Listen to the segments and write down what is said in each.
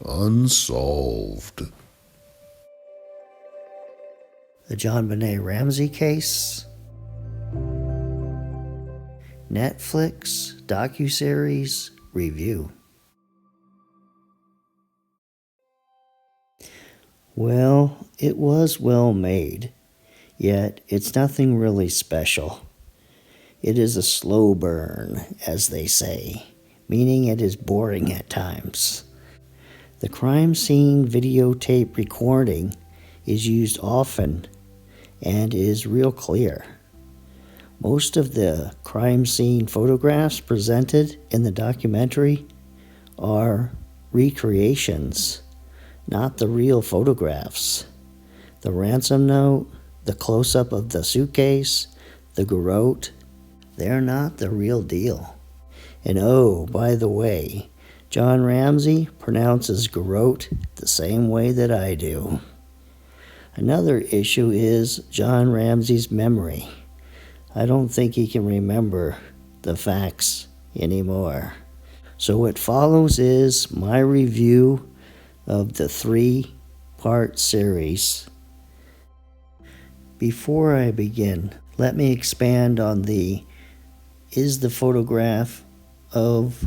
Unsolved. The JonBenet Ramsey Case, Netflix Docuseries Review. Well, it was well made, yet it's nothing really special. It is a slow burn, as they say, meaning it is boring at times. The crime scene videotape recording is used often and is real clear. Most of the crime scene photographs presented in the documentary are recreations, not the real photographs. The ransom note, the close-up of the suitcase, the garrote, they're not the real deal. And oh, by the way, John Ramsey pronounces garrote the same way that I do. Another issue is John Ramsey's memory. I don't think he can remember the facts anymore. So what follows is my review of the 3-part series. Before I begin, let me expand on is the photograph of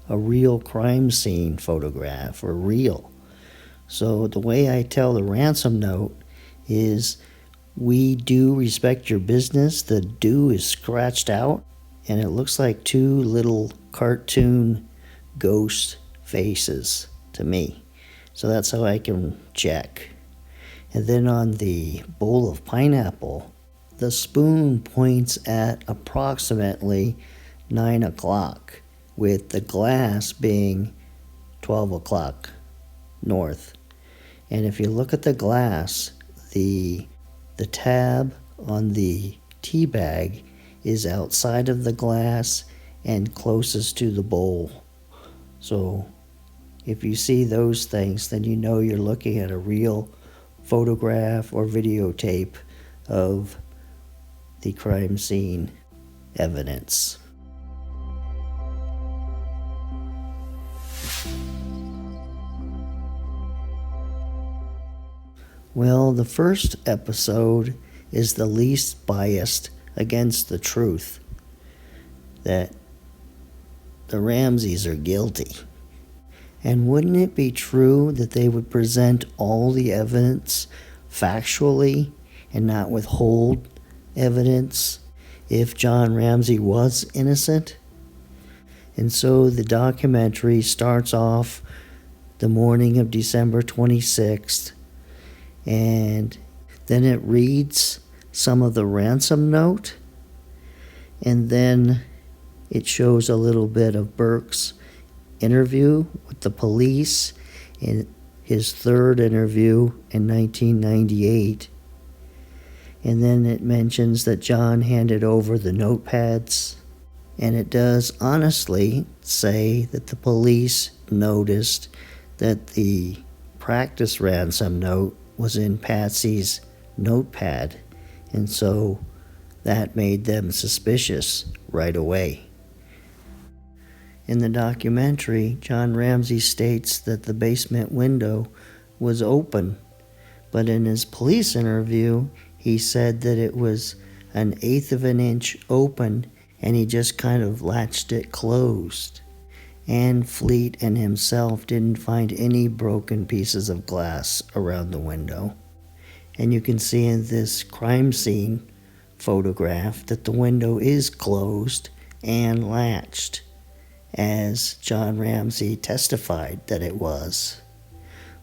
a real crime scene photograph or real? So the way I tell the ransom note is, we do respect your business. The "do" is scratched out, and it looks like 2 little cartoon ghost faces to me. So that's how I can check. And then on the bowl of pineapple, the spoon points at approximately 9 o'clock, with the glass being 12 o'clock north. And if you look at the glass, the tab on the tea bag is outside of the glass and closest to the bowl. So if you see those things, then you know you're looking at a real photograph or videotape of the crime scene evidence. Well, the first episode is the least biased against the truth, that the Ramseys are guilty. And wouldn't it be true that they would present all the evidence factually and not withhold evidence if John Ramsey was innocent? And so the documentary starts off the morning of December 26th, and then it reads some of the ransom note, and then it shows a little bit of Burke's interview with the police in his 3rd interview in 1998. And then it mentions that John handed over the notepads, and it does honestly say that the police noticed that the practice ransom note was in Patsy's notepad, and so that made them suspicious right away. In the documentary, John Ramsey states that the basement window was open, but in his police interview, he said that it was 1/8 of an inch open, and he just kind of latched it closed. Anne Fleet and himself didn't find any broken pieces of glass around the window. And you can see in this crime scene photograph that the window is closed and latched, as John Ramsey testified that it was.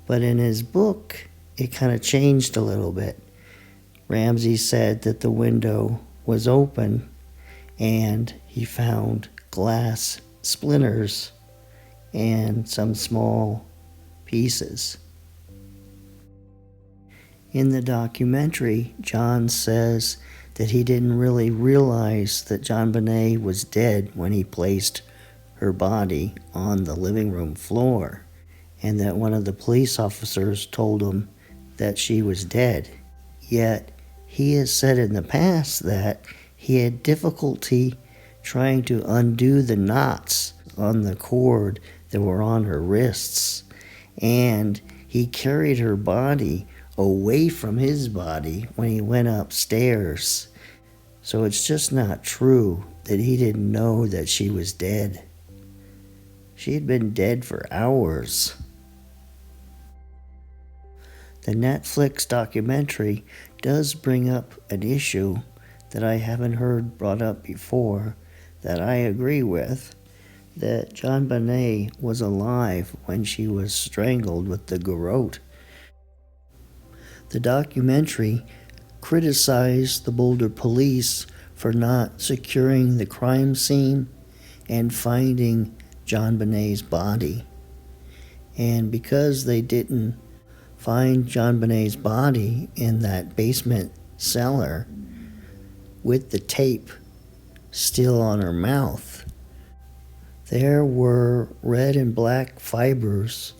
But in his book, it kind of changed a little bit. Ramsey said that the window was open and he found glass splinters and some small pieces. In the documentary, John says that he didn't really realize that JonBenet was dead when he placed her body on the living room floor, and that one of the police officers told him that she was dead. Yet, he has said in the past that he had difficulty trying to undo the knots on the cord that were on her wrists, and he carried her body away from his body when he went upstairs. So it's just not true that he didn't know that she was dead. She had been dead for hours. The Netflix documentary does bring up an issue that I haven't heard brought up before that I agree with, that JonBenet was alive when she was strangled with the garrote. The documentary criticized the Boulder police for not securing the crime scene and finding JonBenet's body. And because they didn't find JonBenet's body in that basement cellar with the tape still on her mouth, there were red and black fibers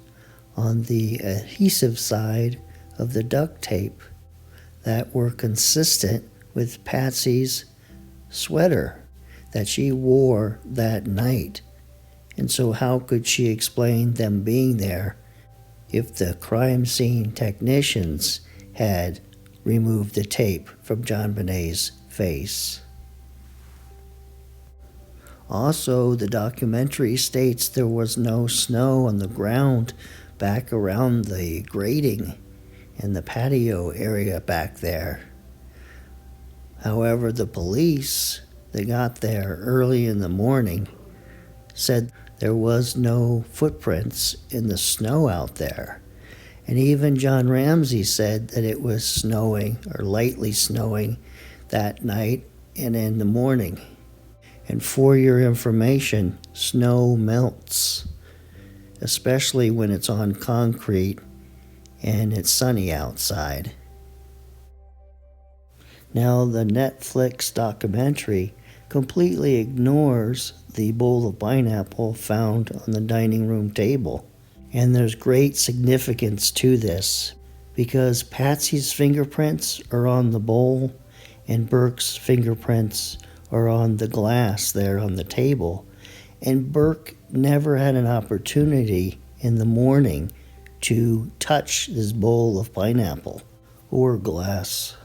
on the adhesive side of the duct tape that were consistent with Patsy's sweater that she wore that night. And so how could she explain them being there if the crime scene technicians had removed the tape from JonBenet's face? Also, the documentary states there was no snow on the ground back around the grating in the patio area back there. However, the police that got there early in the morning said there was no footprints in the snow out there. And even John Ramsey said that it was snowing or lightly snowing that night and in the morning. And for your information, snow melts, especially when it's on concrete and it's sunny outside. Now, the Netflix documentary completely ignores the bowl of pineapple found on the dining room table. And there's great significance to this because Patsy's fingerprints are on the bowl and Burke's fingerprints are on the glass there on the table. And Burke never had an opportunity in the morning to touch this bowl of pineapple or glass.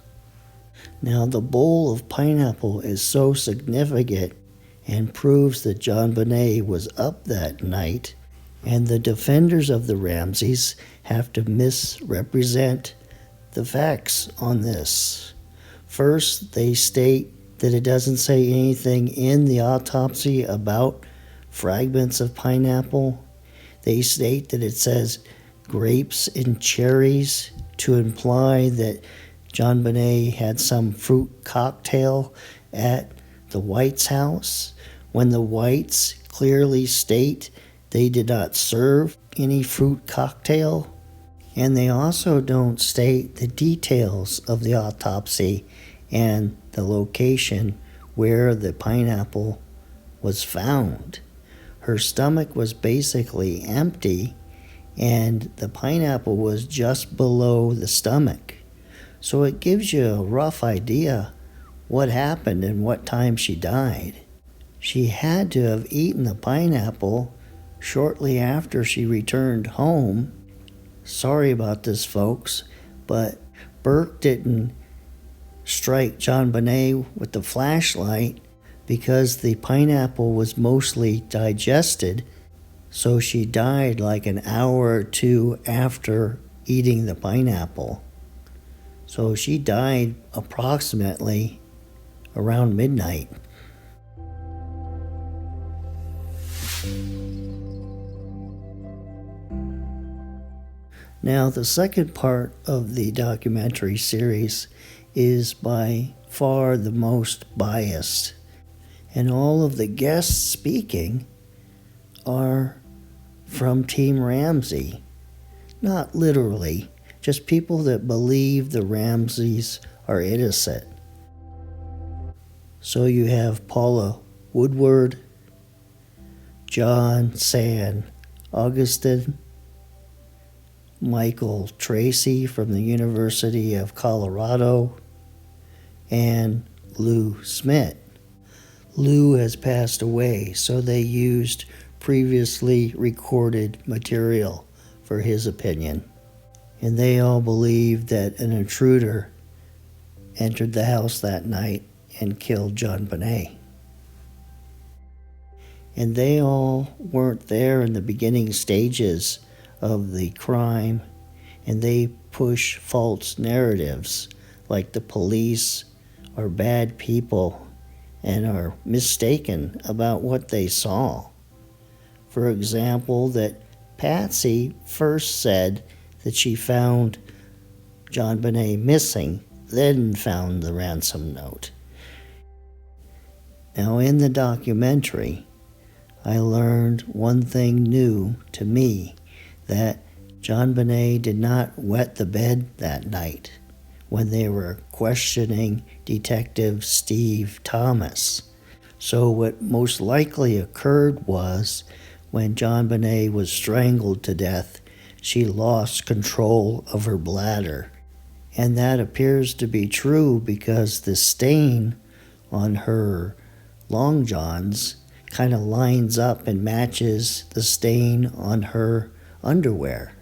Now, the bowl of pineapple is so significant and proves that JonBenet was up that night, and the defenders of the Ramseys have to misrepresent the facts on this. First, they state that it doesn't say anything in the autopsy about fragments of pineapple. They state that it says grapes and cherries to imply that JonBenet had some fruit cocktail at the Whites' house, when the Whites clearly state they did not serve any fruit cocktail. And they also don't state the details of the autopsy and the location where the pineapple was found. Her stomach was basically empty, and the pineapple was just below the stomach. So it gives you a rough idea what happened and what time she died. She had to have eaten the pineapple shortly after she returned home. Sorry about this, folks, but Burke didn't strike JonBenet with the flashlight because the pineapple was mostly digested, so she died like an hour or two after eating the pineapple. So she died approximately around midnight. Now, the second part of the documentary series is by far the most biased, and all of the guests speaking are from Team Ramsey. Not literally, just people that believe the Ramseys are innocent. So you have Paula Woodward, John San Augustin, Michael Tracy from the University of Colorado, and Lou Smith. Lou has passed away, so they used previously recorded material for his opinion. And they all believed that an intruder entered the house that night and killed JonBenet. And they all weren't there in the beginning stages of the crime, and they push false narratives like the police are bad people and are mistaken about what they saw. For example, that Patsy first said that she found JonBenet missing, then found the ransom note. Now, in the documentary, I learned one thing new to me, that JonBenet did not wet the bed that night when they were questioning Detective Steve Thomas. So what most likely occurred was when JonBenet was strangled to death, she lost control of her bladder. And that appears to be true because the stain on her long johns kind of lines up and matches the stain on her underwear.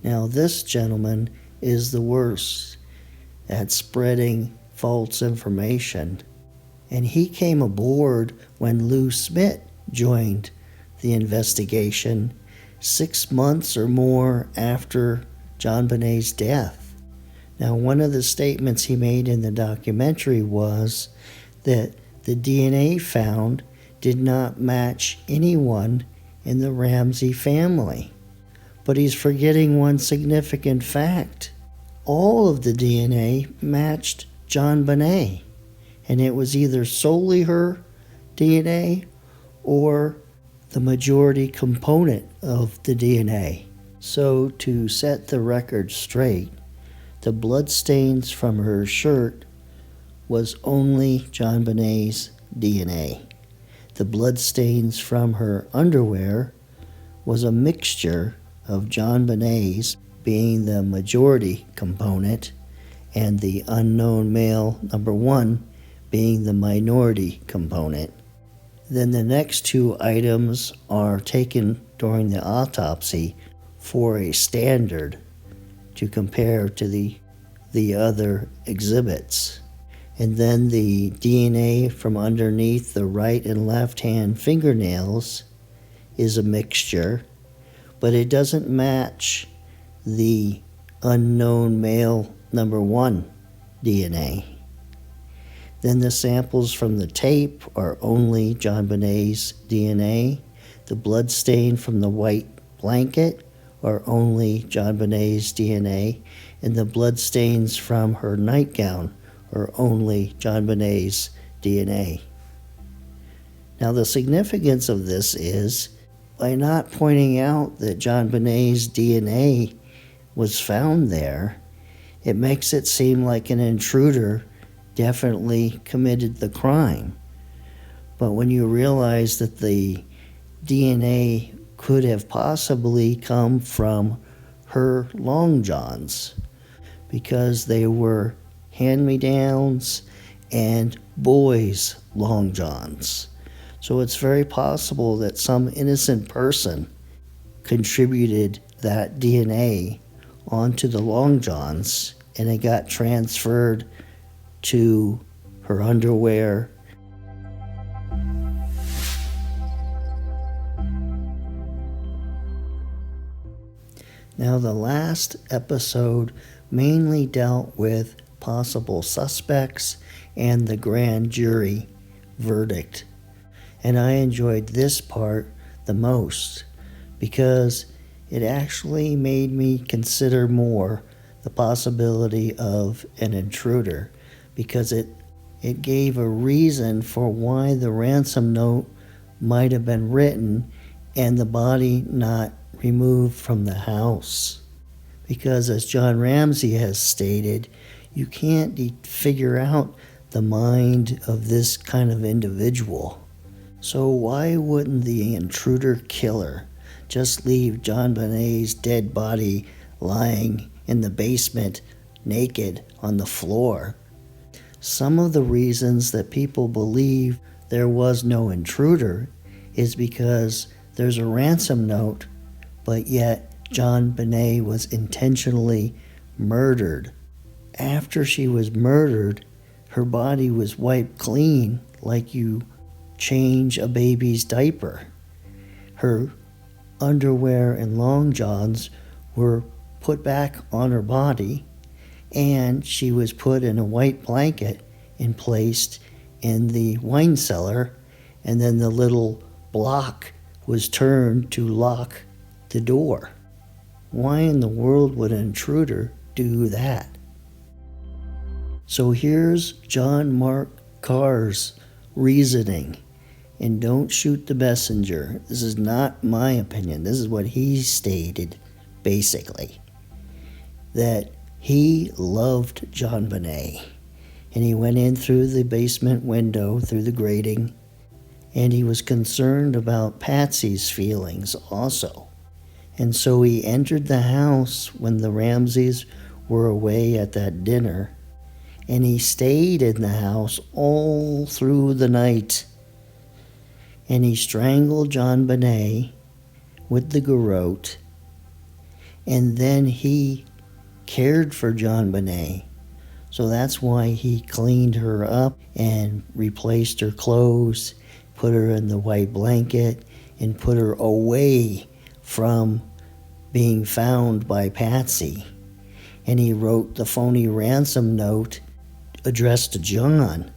Now, this gentleman is the worst at spreading false information, and he came aboard when Lou Smith joined the investigation 6 months or more after JonBenet's death. Now, one of the statements he made in the documentary was that the DNA found did not match anyone in the Ramsey family. But he's forgetting one significant fact. All of the DNA matched JonBenet, and it was either solely her DNA or the majority component of the DNA. So to set the record straight, the bloodstains from her shirt was only JonBenet's DNA. The bloodstains from her underwear was a mixture of JonBenet's, being the majority component, and the unknown male number 1 being the minority component. Then the next 2 items are taken during the autopsy for a standard to compare to the other exhibits. And then the DNA from underneath the right and left hand fingernails is a mixture, but it doesn't match the unknown male number 1 DNA. Then the samples from the tape are only JonBenet's DNA. The blood stain from the white blanket are only JonBenet's DNA. And the blood stains from her nightgown are only JonBenet's DNA. Now, the significance of this is, by not pointing out that JonBenet's DNA was found there, it makes it seem like an intruder definitely committed the crime. But when you realize that the DNA could have possibly come from her long johns, because they were hand-me-downs and boys' long johns. So it's very possible that some innocent person contributed that DNA onto the long johns, and it got transferred to her underwear. Now, the last episode mainly dealt with possible suspects and the grand jury verdict. And I enjoyed this part the most because it actually made me consider more the possibility of an intruder, because it gave a reason for why the ransom note might have been written and the body not removed from the house. Because as John Ramsey has stated, you can't figure out the mind of this kind of individual. So why wouldn't the intruder killer just leave JonBenet's dead body lying in the basement naked on the floor? Some of the reasons that people believe there was no intruder is because there's a ransom note, but yet JonBenet was intentionally murdered. After she was murdered, her body was wiped clean like you change a baby's diaper. Her underwear and long johns were put back on her body, and she was put in a white blanket and placed in the wine cellar, and then the little block was turned to lock the door. Why in the world would an intruder do that? So here's John Mark Carr's reasoning. And don't shoot the messenger. This is not my opinion. This is what he stated, basically. That he loved JonBenet. And he went in through the basement window, through the grating, and he was concerned about Patsy's feelings also. And so he entered the house when the Ramseys were away at that dinner, and he stayed in the house all through the night. And he strangled JonBenet with the garrote, and then he cared for JonBenet. So that's why he cleaned her up and replaced her clothes, put her in the white blanket, and put her away from being found by Patsy. And he wrote the phony ransom note addressed to John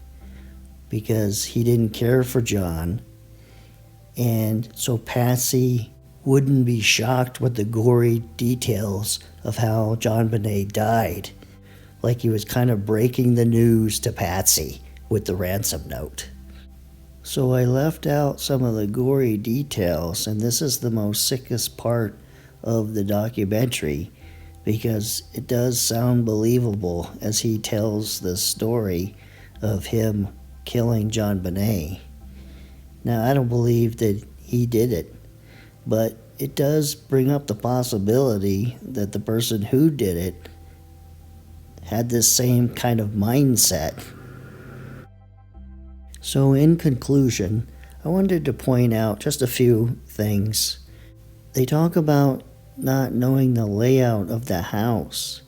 because he didn't care for John. And so Patsy wouldn't be shocked with the gory details of how JonBenet died. Like he was kind of breaking the news to Patsy with the ransom note. So I left out some of the gory details, and this is the most sickest part of the documentary because it does sound believable as he tells the story of him killing JonBenet. Now, I don't believe that he did it, but it does bring up the possibility that the person who did it had this same kind of mindset. So in conclusion, I wanted to point out just a few things. They talk about not knowing the layout of the house,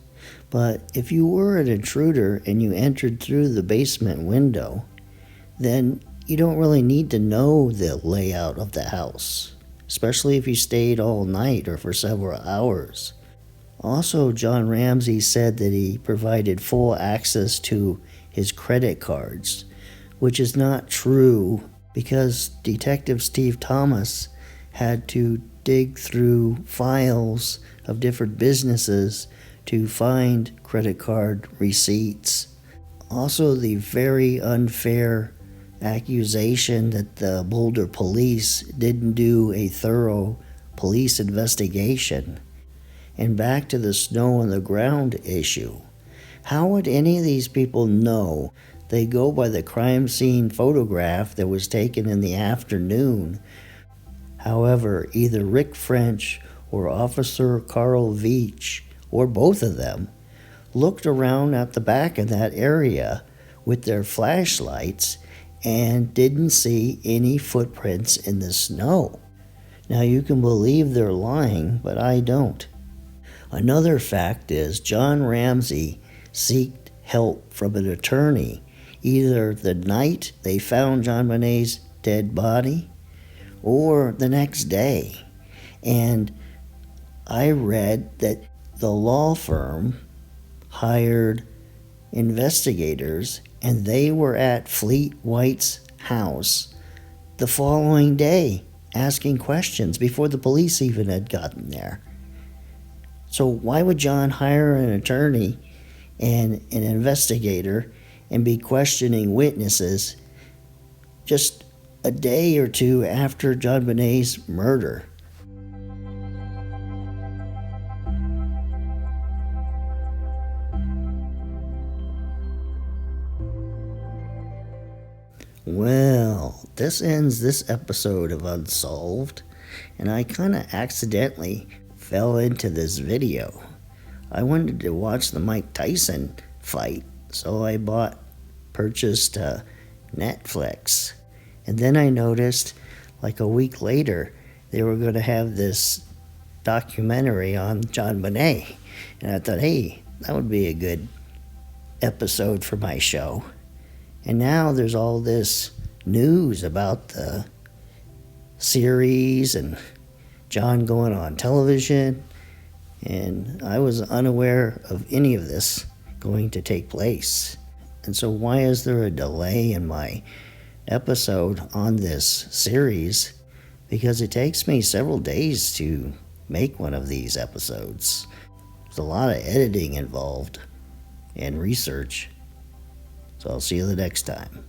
but if you were an intruder and you entered through the basement window, then you don't really need to know the layout of the house, especially if you stayed all night or for several hours. Also, John Ramsey said that he provided full access to his credit cards, which is not true because Detective Steve Thomas had to dig through files of different businesses to find credit card receipts. Also, the very unfair accusation that the Boulder police didn't do a thorough police investigation. And back to the snow on the ground issue. How would any of these people know? They go by the crime scene photograph that was taken in the afternoon. However, either Rick French or Officer Carl Veach, or both of them, looked around at the back of that area with their flashlights and didn't see any footprints in the snow. Now, you can believe they're lying, but I don't. Another fact is John Ramsey sought help from an attorney either the night they found JonBenet's dead body or the next day. And I read that the law firm hired investigators and they were at Fleet White's house the following day asking questions before the police even had gotten there. So why would John hire an attorney and an investigator and be questioning witnesses just a day or two after JonBenet's murder? Well, this ends this episode of Unsolved, and I kind of accidentally fell into this video. I wanted to watch the Mike Tyson fight, so I purchased Netflix. And then I noticed, like a week later, they were going to have this documentary on JonBenet. And I thought, hey, that would be a good episode for my show. And now there's all this news about the series and John going on television. And I was unaware of any of this going to take place. And so why is there a delay in my episode on this series? Because it takes me several days to make one of these episodes. There's a lot of editing involved and research. So I'll see you the next time.